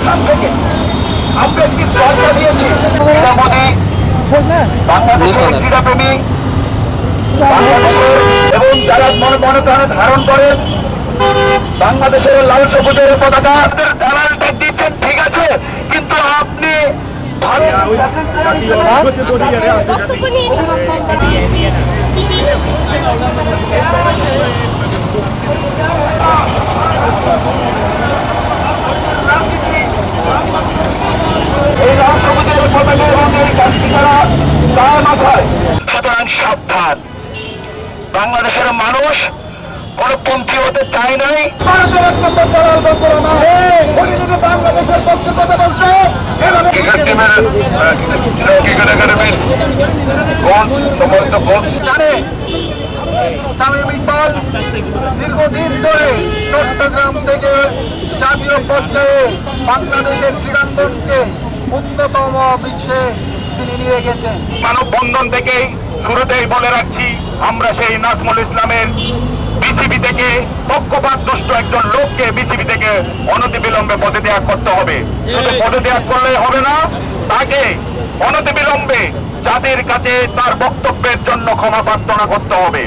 প্রতিষ্ঠান থেকে আমরা একটি বার্তা দিয়েছি, ক্রীড়ামোদী বাংলাদেশের ক্রীড়াপ্রেমী বাংলাদেশের এবং যারা মনে মনে প্রাণে ধারণ করেন বাংলাদেশের লাল সবুজের পতাকা দালাল ট্যাগ দিচ্ছেন, ঠিক আছে, কিন্তু আপনি এই লাল সবুজের পতাকা এবং এই কাজটি তারা গায়ে মাথায়। সুতরাং সাবধান, বাংলাদেশের মানুষ গণপন্থী হতে চায় নাই। বাংলাদেশের পক্ষে কথা বলতে জানে তামিম ইকবাল দীর্ঘদিন ধরে চট্টগ্রাম থেকে জাতীয় পর্যায়ে বাংলাদেশের ক্রীড়াঙ্গনকে উন্নতম বিশ্বে তিনি নিয়ে গেছেন। মানববন্ধন থেকেই শুরুতেই বলে রাখছি, আমরা সেই নাজমুল ইসলামের বিসিবি থেকে পক্ষপাত দুষ্ট একজন লোককে বিসিবি থেকে অনতিবিলম্বে পদত্যাগ করতে হবে। শুধু পদত্যাগ করলেই হবে না, তাকে অনতিবিলম্বে জাতির কাছে তার বক্তব্যের জন্য ক্ষমা প্রার্থনা করতে হবে।